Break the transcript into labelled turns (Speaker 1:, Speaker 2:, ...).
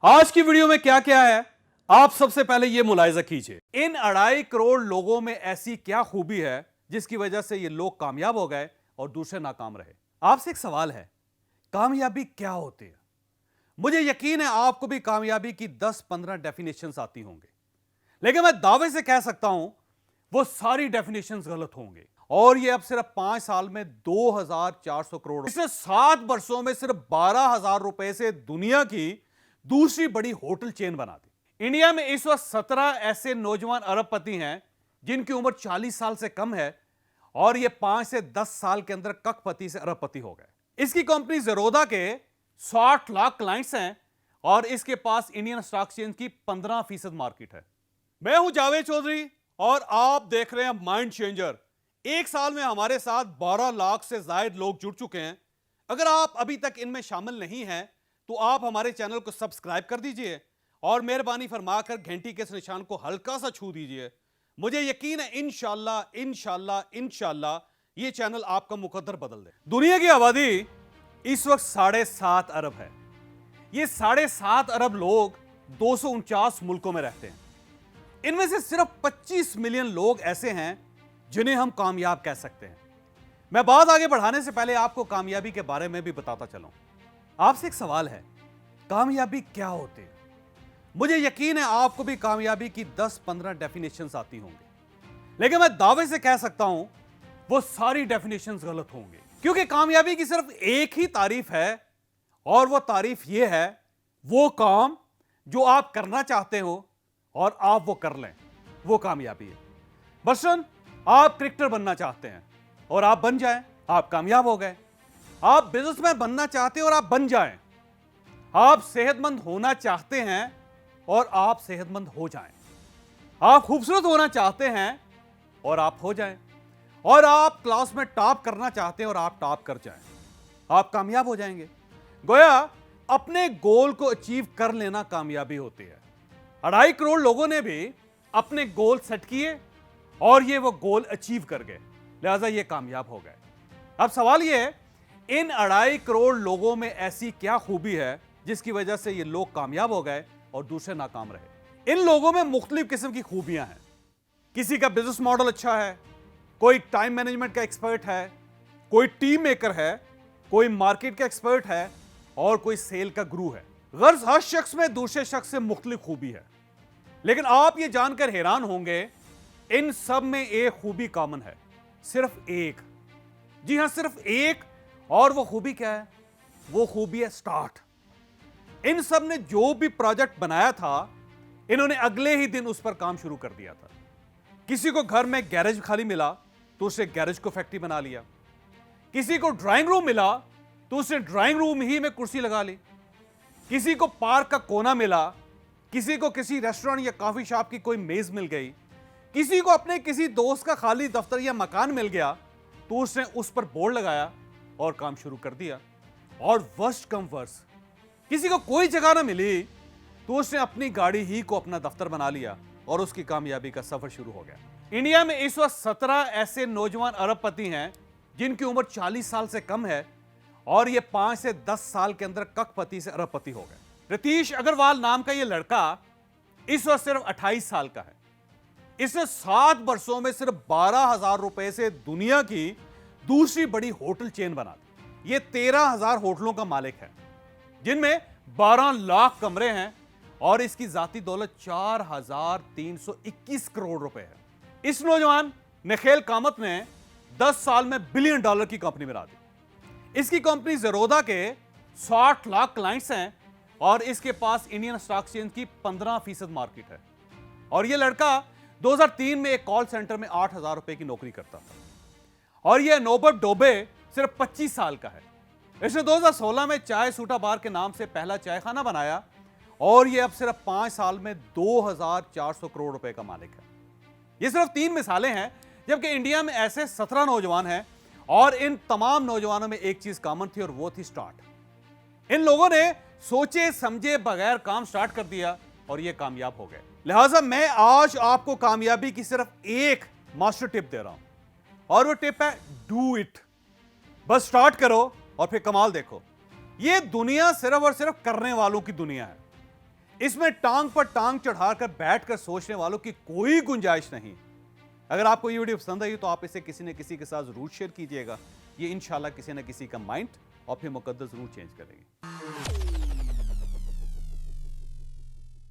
Speaker 1: आज की वीडियो में क्या क्या है, आप सबसे पहले यह मुलाहिजा कीजिए। इन 2.5 करोड़ लोगों में ऐसी क्या खूबी है जिसकी वजह से ये लोग कामयाब हो गए और दूसरे नाकाम रहे। आपसे एक सवाल है, कामयाबी क्या होती है? मुझे यकीन है आपको भी कामयाबी की 10-15 डेफिनेशंस आती होंगी, लेकिन मैं दावे से कह सकता हूं वो सारी डेफिनेशंस गलत होंगे। और ये अब सिर्फ 5 साल में 2400 करोड़, इसने 7 वर्षों में सिर्फ 12,000 रुपए से दुनिया की दूसरी बड़ी होटल चेन बना दी। इंडिया में इस वक्त 17 ऐसे नौजवान अरबपति हैं जिनकी उम्र 40 साल से कम है और ये 5 से 10 साल के अंदर करोड़पति से अरबपति हो गए। इसकी कंपनी ज़ेरोधा के 60 लाख क्लाइंट्स हैं और इसके पास इंडियन स्टॉक एक्सचेंज की 15% मार्केट है। मैं हूं जावेद चौधरी और आप देख रहे हैं माइंड चेंजर। एक साल में हमारे साथ 12 लाख से ज्यादा लोग जुड़ चुके हैं। अगर आप अभी तक इनमें शामिल नहीं हैं तो आप हमारे चैनल को सब्सक्राइब कर दीजिए और मेहरबानी फरमाकर घंटी के इस निशान को हल्का सा छू दीजिए। मुझे यकीन है इंशाल्लाह ये चैनल आपका मुकद्दर बदल दे। दुनिया की आबादी इस वक्त 7.5 अरब है। ये 7.5 अरब लोग 249 मुल्कों में रहते हैं। इनमें से सिर्फ 25 मिलियन लोग ऐसे हैं जिन्हें हम कामयाब कह सकते हैं। मैं बात आगे बढ़ाने से पहले आपको कामयाबी के बारे में भी बताता चलूं। आपसे एक सवाल है, कामयाबी क्या होती है? मुझे यकीन है आपको भी कामयाबी की 10-15 डेफिनेशंस आती होंगी, लेकिन मैं दावे से कह सकता हूं वो सारी डेफिनेशंस गलत होंगी, क्योंकि कामयाबी की सिर्फ एक ही तारीफ है और वो तारीफ ये है, वो काम जो आप करना चाहते हो और आप वो कर लें, वो कामयाबी है। बसरन आप क्रिकेटर बनना चाहते हैं और आप बन जाएं, आप कामयाब हो गए। आप बिजनेसमैन बनना चाहते हैं और आप बन जाएं। आप सेहतमंद होना चाहते हैं और आप सेहतमंद हो जाएं। आप खूबसूरत होना चाहते हैं और आप हो जाएं। और आप क्लास में टॉप करना चाहते हैं और आप टॉप कर जाएं। आप कामयाब हो जाएंगे। गोया अपने गोल को अचीव कर लेना कामयाबी होती है। 2.5 करोड़ लोगों ने भी अपने गोल सेट किए और ये वो गोल अचीव कर गए, लिहाजा ये कामयाब हो गए। अब सवाल ये है, इन 2.5 करोड़ लोगों में ऐसी क्या खूबी है जिसकी वजह से ये लोग कामयाब हो गए और दूसरे नाकाम रहे? इन लोगों में मुख्तलिफ किस्म की खूबियां हैं। किसी का बिजनेस मॉडल अच्छा है, कोई टाइम मैनेजमेंट का एक्सपर्ट है, कोई टीम मेकर है, कोई मार्केट का एक्सपर्ट है और कोई सेल का गुरु है। गर्ज हर शख्स में दूसरे शख्स से मुख्तलिफ खूबी है, लेकिन आप ये जानकर हैरान होंगे इन सब में एक खूबी कॉमन है, सिर्फ एक। जी हां, सिर्फ एक। और वो खूबी क्या है? वो खूबी है स्टार्ट। इन सब ने जो भी प्रोजेक्ट बनाया था, इन्होंने अगले ही दिन उस पर काम शुरू कर दिया था। किसी को घर में गैरेज खाली मिला तो उसने गैरेज को फैक्ट्री बना लिया। किसी को ड्राइंग रूम मिला तो उसने ड्राइंग रूम ही में कुर्सी लगा ली। किसी को पार्क का कोना मिला, किसी को किसी रेस्टोरेंट या कॉफी शॉप की कोई मेज मिल गई, किसी को अपने किसी दोस्त का खाली दफ्तर या मकान मिल गया तो उसने उस पर बोर्ड लगाया और काम शुरू कर दिया। और वर्स्ट कम वर्स्ट, किसी को कोई जगह ना मिली तो उसने अपनी गाड़ी ही को अपना दफ्तर बना लिया और उसकी कामयाबी का सफर शुरू हो गया। इंडिया में इस वक्त 17 ऐसे नौजवान अरबपति हैं जिनकी उम्र 40 साल से कम है और ये 5 से 10 साल के अंदर करोड़पति से अरबपति हो गए। रतीश अग्रवाल नाम का ये लड़का इस वक्त सिर्फ 28 साल का है। इसने 7 वर्षों में सिर्फ 12,000 रुपए से दुनिया की दूसरी बड़ी होटल चेन बना दी। ये 13,000 होटलों का मालिक है, जिनमें 12 लाख कमरे हैं और इसकी जाती दौलत 4,321 करोड़ रुपए है। इस नौजवान निखेल कामत ने 10 साल में $1 बिलियन की कंपनी बना दी। इसकी कंपनी ज़ेरोधा के 60 लाख क्लाइंट्स हैं और इसके पास इंडियन स्टॉक एक्सचेंज की 15% मार्केट है। और यह लड़का 2003 में एक कॉल सेंटर में 8,000 रुपए की नौकरी करता था और यह नौबत डोबे सिर्फ 25 साल का है। इसने 2016 में चाय सूटा बार के नाम से पहला चाय खाना बनाया और यह अब सिर्फ 5 साल में 2,400 करोड़ रुपए का मालिक है। ये सिर्फ 3 मिसालें हैं, जबकि इंडिया में ऐसे 17 नौजवान हैं और इन तमाम नौजवानों में एक चीज कॉमन थी और वो थी स्टार्ट। इन लोगों ने सोचे समझे बगैर काम स्टार्ट कर दिया और ये कामयाब हो गए। लिहाजा मैं आज आपको कामयाबी की सिर्फ एक मास्टर टिप दे रहा हूं और वो टिप है डू इट। बस स्टार्ट करो और फिर कमाल देखो। ये दुनिया सिर्फ और सिर्फ करने वालों की दुनिया है। इसमें टांग पर टांग चढ़ाकर बैठकर सोचने वालों की कोई गुंजाइश नहीं। अगर आपको ये वीडियो पसंद आई तो आप इसे किसी न किसी के साथ जरूर शेयर कीजिएगा। ये इंशाल्लाह किसी न किसी का माइंड और फिर मुकद्दर जरूर चेंज करेंगे।